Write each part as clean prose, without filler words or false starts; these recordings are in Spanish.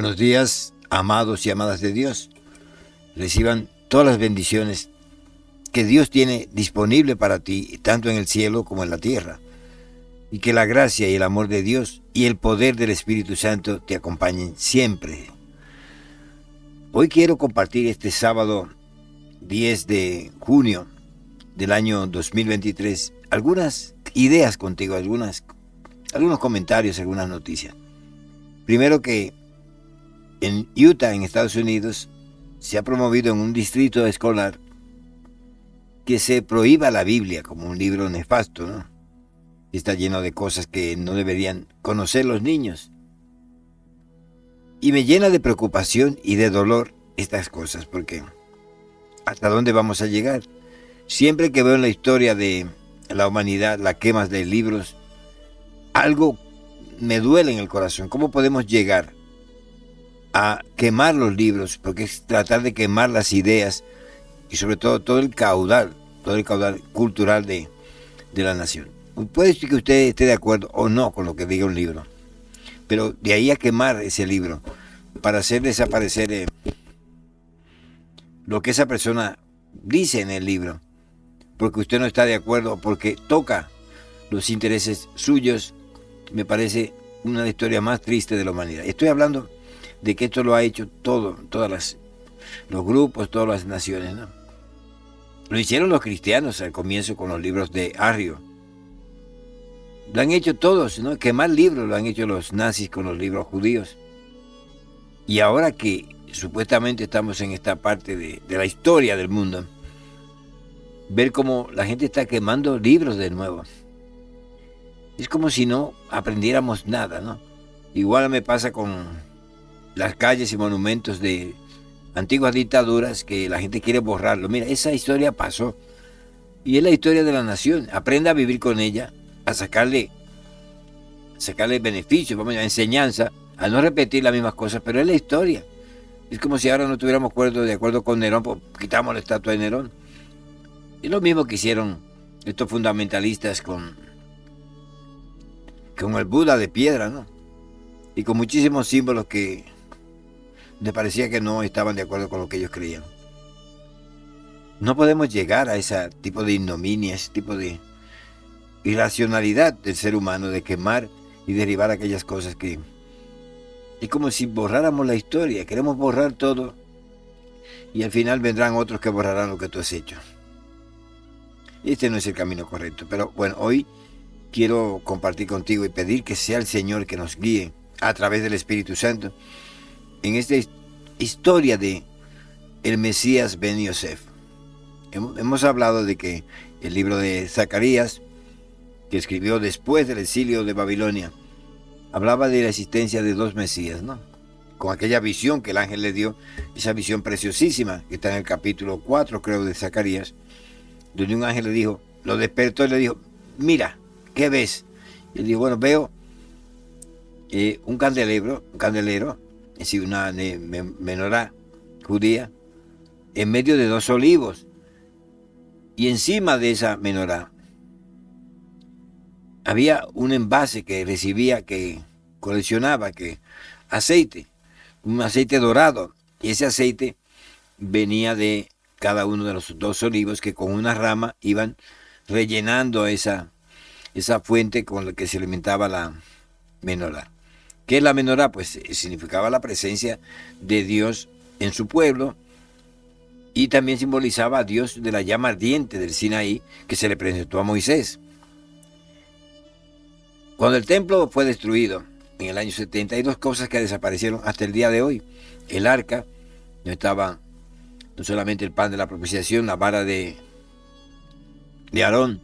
Buenos días, amados y amadas de Dios. Reciban todas las bendiciones que Dios tiene disponible para ti, tanto en el cielo como en la tierra. Y que la gracia y el amor de Dios y el poder del Espíritu Santo te acompañen siempre. Hoy quiero compartir este sábado 10 de junio del año 2023 algunas ideas contigo, algunos comentarios, algunas noticias. Primero, que en Utah, en Estados Unidos, se ha promovido en un distrito escolar que se prohíba la Biblia como un libro nefasto, ¿no? Está lleno de cosas que no deberían conocer los niños. Y me llena de preocupación y de dolor estas cosas, porque ¿hasta dónde vamos a llegar? Siempre que veo en la historia de la humanidad las quemas de libros, algo me duele en el corazón. ¿Cómo podemos llegar a quemar los libros? Porque es tratar de quemar las ideas y sobre todo todo el caudal cultural de la nación. Puede ser que usted esté de acuerdo o no con lo que diga un libro, pero de ahí a quemar ese libro para hacer desaparecer lo que esa persona dice en el libro, porque usted no está de acuerdo, porque toca los intereses suyos, me parece una de las historias más tristes de la humanidad. Estoy hablando de que esto lo ha hecho todos los grupos, todas las naciones, ¿no? Lo hicieron los cristianos al comienzo con los libros de Arrio. Lo han hecho todos, ¿no? Quemar libros lo han hecho los nazis con los libros judíos. Y ahora que supuestamente estamos en esta parte de la historia del mundo, ver cómo la gente está quemando libros de nuevo. Es como si no aprendiéramos nada, ¿no? Igual me pasa con las calles y monumentos de antiguas dictaduras que la gente quiere borrarlo. Mira, esa historia pasó y es la historia de la nación. Aprenda a vivir con ella, a sacarle beneficios, vamos a enseñanza, a no repetir las mismas cosas, pero es la historia. Es como si ahora no tuviéramos de acuerdo con Nerón, pues quitamos la estatua de Nerón. Es lo mismo que hicieron estos fundamentalistas con el Buda de piedra, ¿no? Y con muchísimos símbolos que me parecía que no estaban de acuerdo con lo que ellos creían. No podemos llegar a ese tipo de ignominia, ese tipo de irracionalidad del ser humano, de quemar y derribar aquellas cosas que es como si borráramos la historia. Queremos borrar todo y al final vendrán otros que borrarán lo que tú has hecho. Este no es el camino correcto, pero bueno, hoy quiero compartir contigo y pedir que sea el Señor que nos guíe a través del Espíritu Santo en esta historia de el Mesías Ben Yosef. Hemos hablado de que el libro de Zacarías, que escribió después del exilio de Babilonia, hablaba de la existencia de dos Mesías, ¿no? Con aquella visión que el ángel le dio, esa visión preciosísima que está en el capítulo 4, creo, de Zacarías, donde un ángel le dijo, lo despertó y le dijo, mira, ¿qué ves? Y él dijo, bueno, veo un candelero, es decir, una menorá judía, en medio de dos olivos. Y encima de esa menorá había un envase que recibía, que coleccionaba, aceite, un aceite dorado. Y ese aceite venía de cada uno de los dos olivos que con una rama iban rellenando esa fuente con la que se alimentaba la menorá. ¿Qué es la menorá? Pues significaba la presencia de Dios en su pueblo y también simbolizaba a Dios de la llama ardiente del Sinaí que se le presentó a Moisés. Cuando el templo fue destruido en el año 70, hay dos cosas que desaparecieron hasta el día de hoy. El arca, no estaba no solamente el pan de la propiciación, la vara de Aarón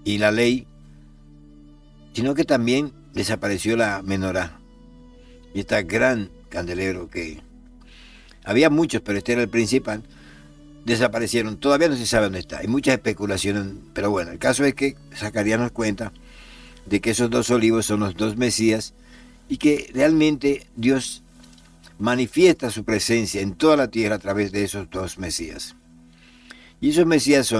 y la ley, sino que también desapareció la menorá. Y este gran candelero, que había muchos, pero este era el principal, desaparecieron. Todavía no se sabe dónde está. Hay muchas especulaciones, pero bueno, el caso es que Zacarías nos cuenta de que esos dos olivos son los dos Mesías y que realmente Dios manifiesta su presencia en toda la tierra a través de esos dos Mesías. Y esos Mesías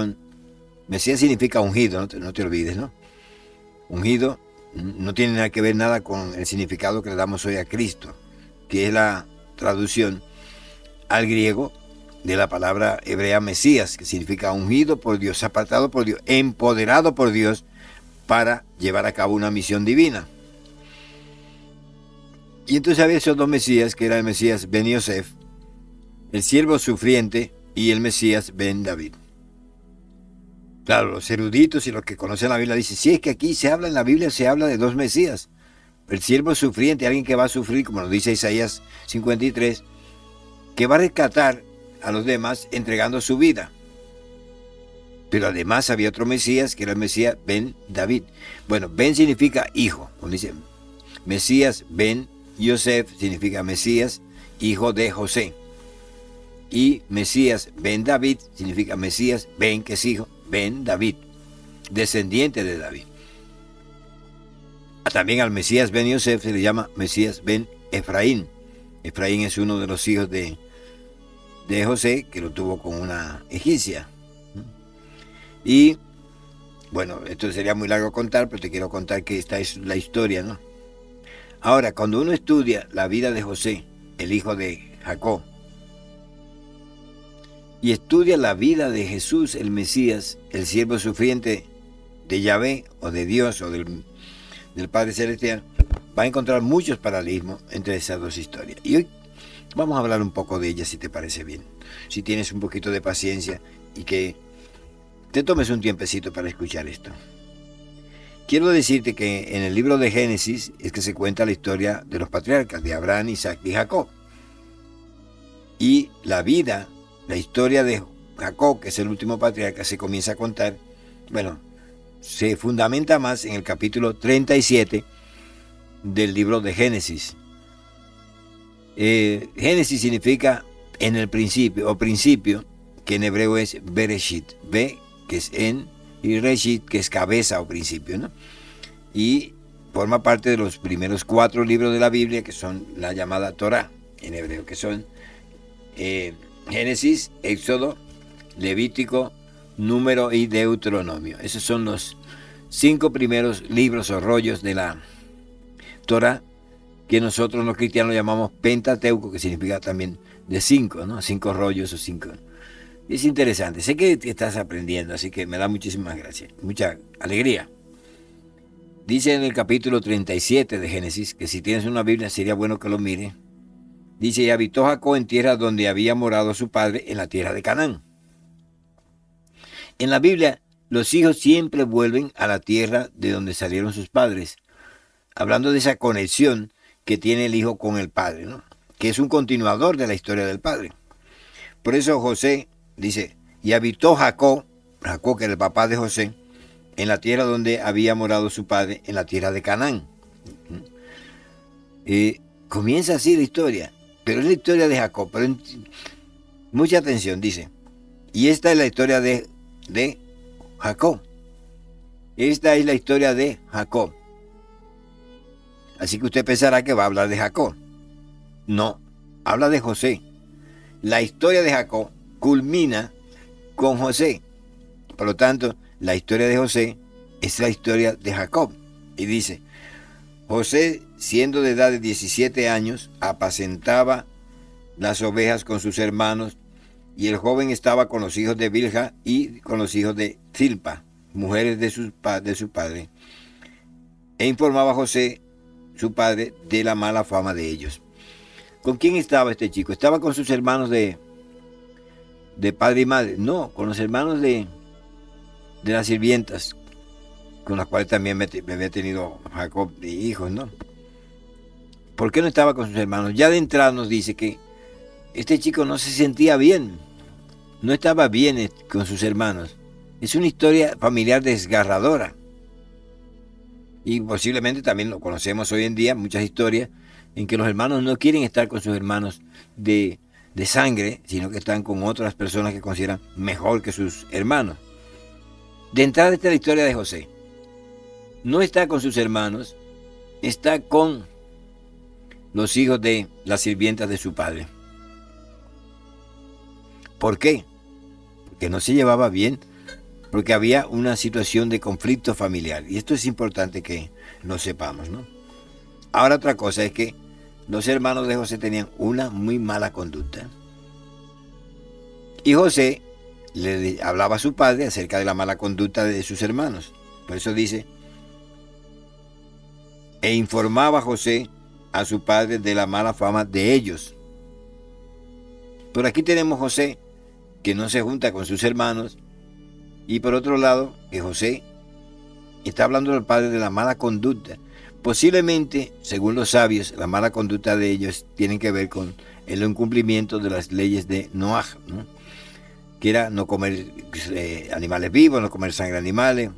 Mesías significa ungido, no te olvides, ¿no? Ungido no tiene nada que ver nada con el significado que le damos hoy a Cristo. que es la traducción al griego de la palabra hebrea Mesías, que significa ungido por Dios, apartado por Dios, empoderado por Dios para llevar a cabo una misión divina. Y entonces había esos dos Mesías, que era el Mesías Ben Yosef, el siervo sufriente, y el Mesías Ben David. Claro, los eruditos y los que conocen la Biblia dicen, sí, es que aquí se habla en la Biblia, se habla de dos Mesías. El siervo sufriente, alguien que va a sufrir, como nos dice Isaías 53, que va a rescatar a los demás entregando su vida. Pero además había otro Mesías, que era el Mesías Ben David. Bueno, Ben significa hijo, como dice Mesías Ben Yosef significa Mesías, hijo de José. Y Mesías Ben David significa Mesías Ben, que es hijo, Ben David, descendiente de David. También al Mesías Ben Yosef se le llama Mesías Ben Efraín. Efraín es uno de los hijos de José, que lo tuvo con una egipcia. Y bueno, esto sería muy largo contar, pero te quiero contar que esta es la historia, ¿no? Ahora, cuando uno estudia la vida de José, el hijo de Jacob, y estudia la vida de Jesús, el Mesías, el siervo sufriente de Yahvé, o de Dios, o del Padre Celestial, va a encontrar muchos paralelismos entre esas dos historias. Y hoy vamos a hablar un poco de ellas, si te parece bien. Si tienes un poquito de paciencia y que te tomes un tiempecito para escuchar esto. Quiero decirte que en el libro de Génesis es que se cuenta la historia de los patriarcas, de Abraham, Isaac y Jacob. Y la vida, la historia de Jacob, que es el último patriarca, se comienza a contar, bueno, se fundamenta más en el capítulo 37 del libro de Génesis. Génesis significa en el principio, o principio, que en hebreo es Bereshit, Be, que es en, y Reshit, que es cabeza o principio, ¿no? Y forma parte de los primeros 4 libros de la Biblia, que son la llamada Torá, en hebreo, que son Génesis, Éxodo, Levítico, Número y Deuteronomio. Esos son los 5 primeros libros o rollos de la Torá, que nosotros los cristianos llamamos Pentateuco, que significa también de 5, ¿no? 5 rollos o 5. Es interesante. Sé que estás aprendiendo, así que me da muchísimas gracias, mucha alegría. Dice en el capítulo 37 de Génesis, que si tienes una Biblia sería bueno que lo mire. Dice, y habitó Jacob en tierra donde había morado su padre, en la tierra de Canaán. En la Biblia, los hijos siempre vuelven a la tierra de donde salieron sus padres, hablando de esa conexión que tiene el hijo con el padre, ¿no? Que es un continuador de la historia del padre. Por eso José dice, y habitó Jacob, que era el papá de José, en la tierra donde había morado su padre, en la tierra de Canaán. Comienza así la historia, pero es la historia de Jacob. Pero mucha atención, dice, y esta es la historia de Jacob. Esta es la historia de Jacob. Así que usted pensará que va a hablar de Jacob. No, habla de José. La historia de Jacob culmina con José. Por lo tanto, la historia de José es la historia de Jacob. Y dice, José, siendo de edad de 17 años, apacentaba las ovejas con sus hermanos, y el joven estaba con los hijos de Bilha y con los hijos de Zilpa, mujeres de su padre. E informaba a José, su padre, de la mala fama de ellos. ¿Con quién estaba este chico? ¿Estaba con sus hermanos de padre y madre? No, con los hermanos de las sirvientas, con las cuales también me había tenido Jacob de hijos, ¿no? ¿Por qué no estaba con sus hermanos? Ya de entrada nos dice que este chico no se sentía bien, no estaba bien con sus hermanos. Es una historia familiar desgarradora. Y posiblemente también lo conocemos hoy en día, muchas historias en que los hermanos no quieren estar con sus hermanos de sangre, sino que están con otras personas que consideran mejor que sus hermanos. De entrada está la historia de José. No está con sus hermanos, está con los hijos de las sirvientas de su padre. ¿Por qué? Porque no se llevaba bien, porque había una situación de conflicto familiar. Y esto es importante que lo sepamos, ¿no? Ahora otra cosa es que los hermanos de José tenían una muy mala conducta. Y José le hablaba a su padre acerca de la mala conducta de sus hermanos. Por eso dice, e informaba José a su padre de la mala fama de ellos. Por aquí tenemos José, que no se junta con sus hermanos, y por otro lado, que José está hablando al padre de la mala conducta. Posiblemente, según los sabios, la mala conducta de ellos tiene que ver con el incumplimiento de las leyes de Noaj, ¿no? Que era no comer animales vivos, no comer sangre de animales,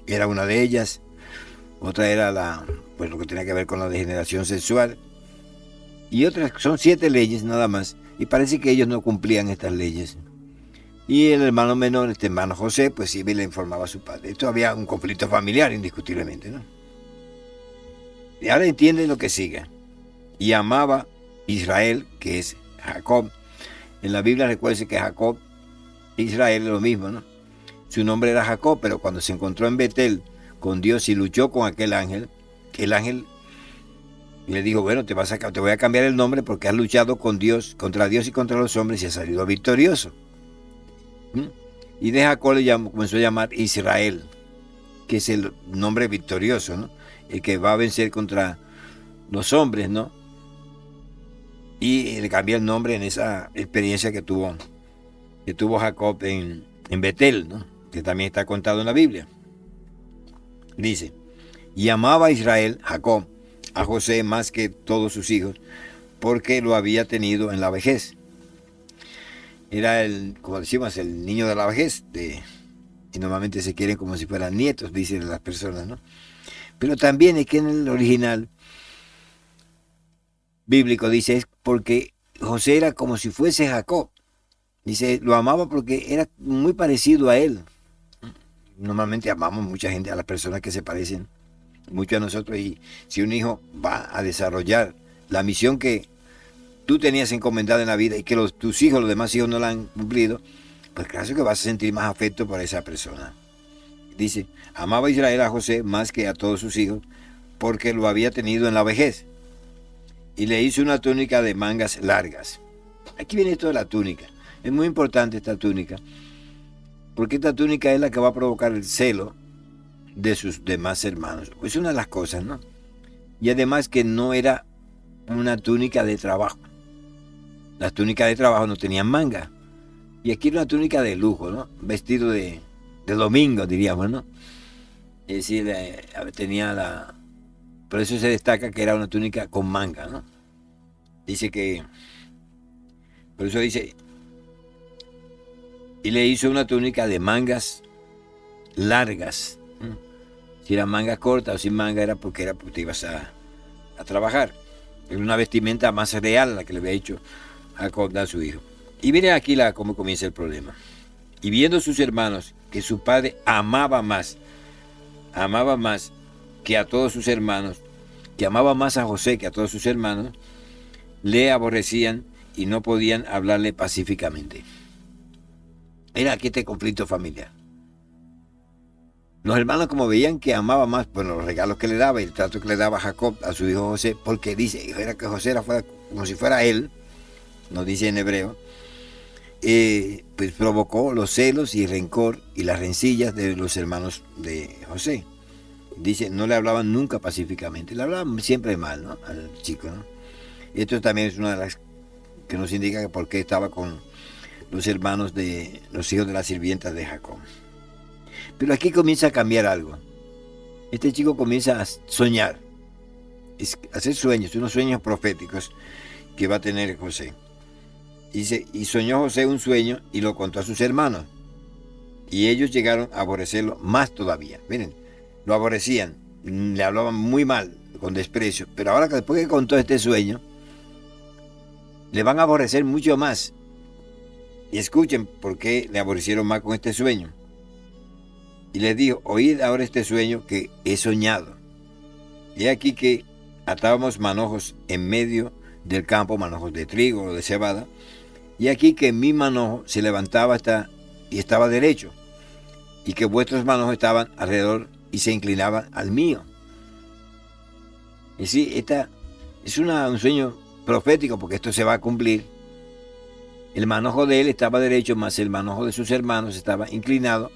era una de ellas. Otra era pues lo que tenía que ver con la degeneración sexual. Y otras, son 7 leyes nada más, y parece que ellos no cumplían estas leyes. Y el hermano menor, este hermano José, pues sí le informaba a su padre. Esto había un conflicto familiar, indiscutiblemente, ¿no? Y ahora entienden lo que sigue. Y amaba Israel, que es Jacob. En la Biblia recuerden que Jacob e Israel es lo mismo, ¿no? Su nombre era Jacob, pero cuando se encontró en Betel con Dios y luchó con aquel ángel, el ángel le dijo, bueno, te voy a cambiar el nombre porque has luchado con Dios, contra Dios y contra los hombres y has salido victorioso. Y de Jacob comenzó a llamar Israel, que es el nombre victorioso, ¿no? El que va a vencer contra los hombres, ¿no? Y le cambió el nombre en esa experiencia que tuvo Jacob en Betel, ¿no? Que también está contado en la Biblia. Dice, y amaba a Israel, Jacob, a José más que todos sus hijos, porque lo había tenido en la vejez. Era como decimos, el niño de la vejez, y normalmente se quieren como si fueran nietos, dicen las personas, ¿no? Pero también es que en el original bíblico dice, es porque José era como si fuese Jacob. Dice, lo amaba porque era muy parecido a él. Normalmente amamos mucha gente, a las personas que se parecen mucho a nosotros, y si un hijo va a desarrollar la misión que tú tenías encomendada en la vida y que tus hijos, los demás hijos no la han cumplido, pues claro que vas a sentir más afecto por esa persona. Dice, amaba a Israel a José más que a todos sus hijos, porque lo había tenido en la vejez. Y le hizo una túnica de mangas largas. Aquí viene esto de la túnica. Es muy importante esta túnica, porque esta túnica es la que va a provocar el celo de sus demás hermanos. Es una de las cosas, ¿no? Y además que no era una túnica de trabajo. Las túnicas de trabajo no tenían manga. Y aquí era una túnica de lujo, ¿no? Vestido de domingo, diríamos, ¿no? Es decir, tenía por eso se destaca que era una túnica con manga, ¿no? Dice que, por eso dice, y le hizo una túnica de mangas largas. Si era manga corta o sin manga era porque te ibas a trabajar. Era una vestimenta más real a la que le había hecho Jacob a su hijo. Y miren aquí cómo comienza el problema. Y viendo sus hermanos que su padre amaba más que a todos sus hermanos, que amaba más a José que a todos sus hermanos, le aborrecían y no podían hablarle pacíficamente. Mira aquí este conflicto familiar. Los hermanos, como veían que amaba más, bueno, los regalos que le daba y el trato que le daba Jacob a su hijo José, porque dice, era que José fuera como si fuera él, nos dice en hebreo, pues provocó los celos y rencor y las rencillas de los hermanos de José. Dice, no le hablaban nunca pacíficamente, le hablaban siempre mal, ¿no? Al chico, ¿no? Y esto también es una de las que nos indica que por qué estaba con los hermanos de los hijos de las sirvientas de Jacob. Pero aquí comienza a cambiar algo. Este chico comienza a soñar, a hacer sueños, unos sueños proféticos que va a tener José. Dice, y soñó José un sueño y lo contó a sus hermanos. Y ellos llegaron a aborrecerlo más todavía. Miren, lo aborrecían, le hablaban muy mal, con desprecio. Pero ahora que después que contó este sueño, le van a aborrecer mucho más. Y escuchen por qué le aborrecieron más con este sueño. Y les dijo, oíd ahora este sueño que he soñado. Y aquí que atábamos manojos en medio del campo, manojos de trigo o de cebada. Y aquí que mi manojo se levantaba y estaba derecho. Y que vuestros manojos estaban alrededor y se inclinaban al mío. Y sí, Es un sueño profético porque esto se va a cumplir. El manojo de él estaba derecho, más el manojo de sus hermanos estaba inclinado,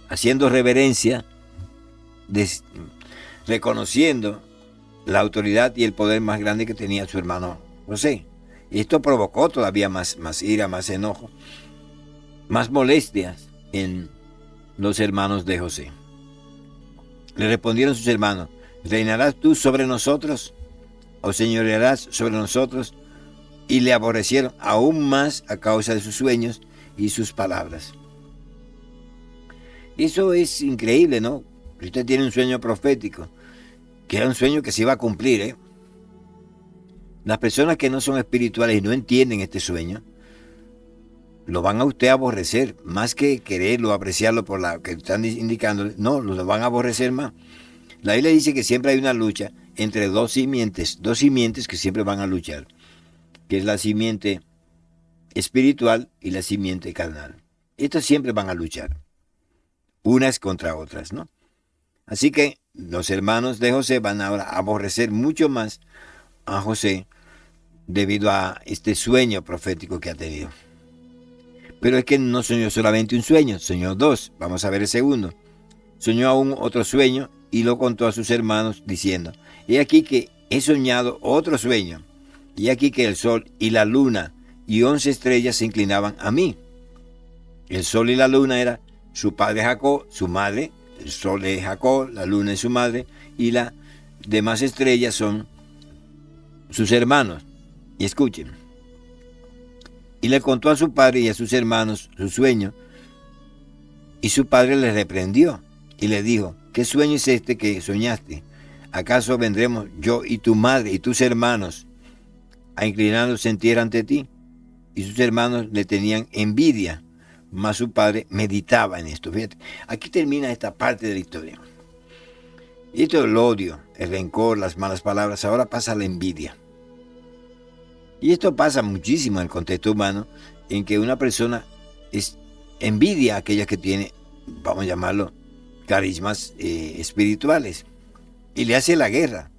haciendo reverencia, reconociendo la autoridad y el poder más grande que tenía su hermano José. Y esto provocó todavía más ira, más enojo, más molestias en los hermanos de José. Le respondieron sus hermanos: ¿reinarás tú sobre nosotros o señorearás sobre nosotros? Y le aborrecieron aún más a causa de sus sueños y sus palabras. Eso es increíble, ¿no? Usted tiene un sueño profético, que era un sueño que se iba a cumplir, ¿eh? Las personas que no son espirituales y no entienden este sueño, lo van a usted a aborrecer, más que quererlo, apreciarlo por la que están indicándole, no, lo van a aborrecer más. La Biblia dice que siempre hay una lucha entre dos simientes que siempre van a luchar, que es la simiente espiritual y la simiente carnal. Estas siempre van a luchar, unas contra otras, ¿no? Así que los hermanos de José van ahora a aborrecer mucho más a José debido a este sueño profético que ha tenido. Pero es que no soñó solamente un sueño, soñó dos. Vamos a ver el segundo. Soñó aún otro sueño y lo contó a sus hermanos diciendo: he aquí que he soñado otro sueño, y aquí que el sol y la luna y 11 estrellas se inclinaban a mí. El sol y la luna era su padre Jacob, su madre. El sol es Jacob, la luna es su madre, y las demás estrellas son sus hermanos. Y escuchen. Y le contó a su padre y a sus hermanos su sueño, y su padre le reprendió y le dijo: ¿qué sueño es este que soñaste? ¿Acaso vendremos yo y tu madre y tus hermanos a inclinarnos en tierra ante ti? Y sus hermanos le tenían envidia, mas su padre meditaba en esto. Fíjate, aquí termina esta parte de la historia. Y esto es el odio, el rencor, las malas palabras. Ahora pasa la envidia. Y esto pasa muchísimo en el contexto humano, en que una persona envidia a aquellas que tiene, vamos a llamarlo, carismas espirituales, y le hace la guerra.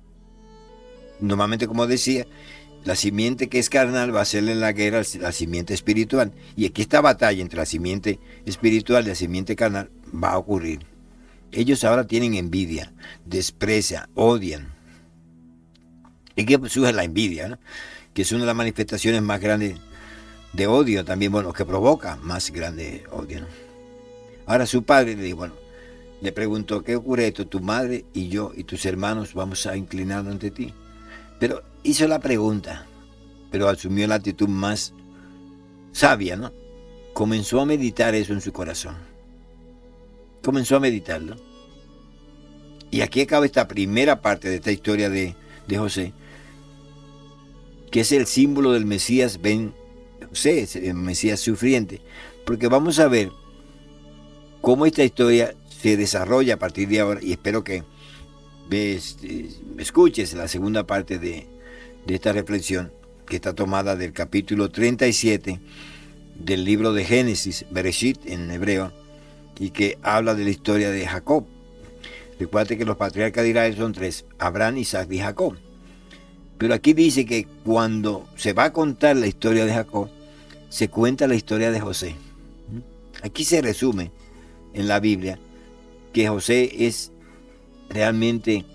Normalmente, como decía, la simiente que es carnal va a hacerle la guerra a la simiente espiritual. Y aquí esta batalla entre la simiente espiritual y la simiente carnal va a ocurrir. Ellos ahora tienen envidia, desprecian, odian. ¿Y qué surge la envidia, no? Que es una de las manifestaciones más grandes de odio también, bueno, que provoca más grande odio, ¿no? Ahora su padre le dijo, bueno, le preguntó: ¿qué ocurre esto? Tu madre y yo y tus hermanos vamos a inclinarnos ante ti. Pero hizo la pregunta, pero asumió la actitud más sabia, ¿no? Comenzó a meditar eso en su corazón. Comenzó a meditarlo. Y aquí acaba esta primera parte de esta historia de José, que es el símbolo del Mesías José, el Mesías sufriente. Porque vamos a ver cómo esta historia se desarrolla a partir de ahora, y espero que escuches la segunda parte de esta reflexión, que está tomada del capítulo 37 del libro de Génesis, Bereshit en hebreo, y que habla de la historia de Jacob. Recuerda que los patriarcas de Israel son tres: Abraham, Isaac y Jacob. Pero aquí dice que cuando se va a contar la historia de Jacob, se cuenta la historia de José. Aquí se resume en la Biblia que José es realmente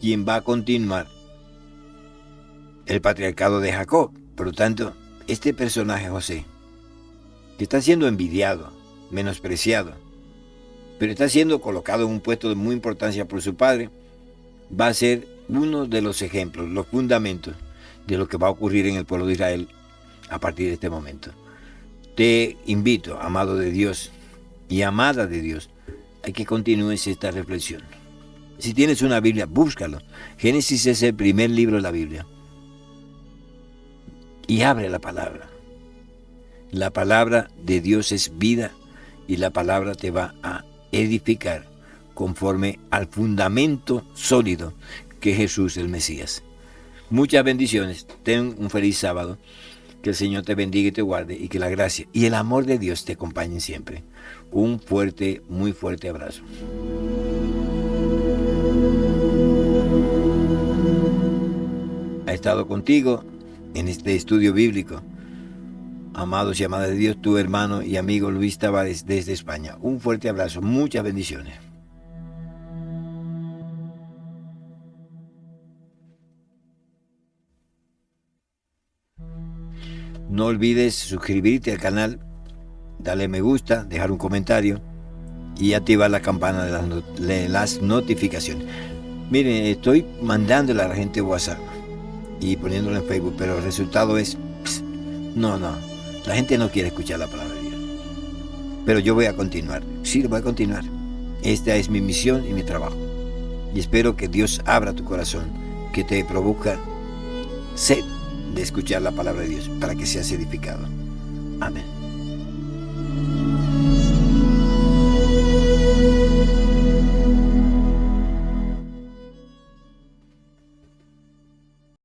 quien va a continuar el patriarcado de Jacob. Por lo tanto, este personaje José, que está siendo envidiado, menospreciado, pero está siendo colocado en un puesto de muy importancia por su padre, va a ser uno de los ejemplos, los fundamentos de lo que va a ocurrir en el pueblo de Israel a partir de este momento. Te invito, amado de Dios y amada de Dios, a que continúes esta reflexión. Si tienes una Biblia, búscalo. Génesis es el primer libro de la Biblia. Y abre la palabra. La palabra de Dios es vida, y la palabra te va a edificar conforme al fundamento sólido que es Jesús el Mesías. Muchas bendiciones. Ten un feliz sábado. Que el Señor te bendiga y te guarde, y que la gracia y el amor de Dios te acompañen siempre. Un fuerte, muy fuerte abrazo. estado contigo en este estudio bíblico. Amados y amadas de Dios, tu hermano y amigo Luis Tavares desde España. Un fuerte abrazo, muchas bendiciones. No olvides suscribirte al canal, darle me gusta, dejar un comentario y activar la campana de las notificaciones. Miren, estoy mandándole a la gente WhatsApp y poniéndolo en Facebook, pero el resultado es, no, la gente no quiere escuchar la palabra de Dios. Pero yo voy a continuar, sí, voy a continuar. Esta es mi misión y mi trabajo. Y espero que Dios abra tu corazón, que te provoque sed de escuchar la palabra de Dios para que seas edificado. Amén.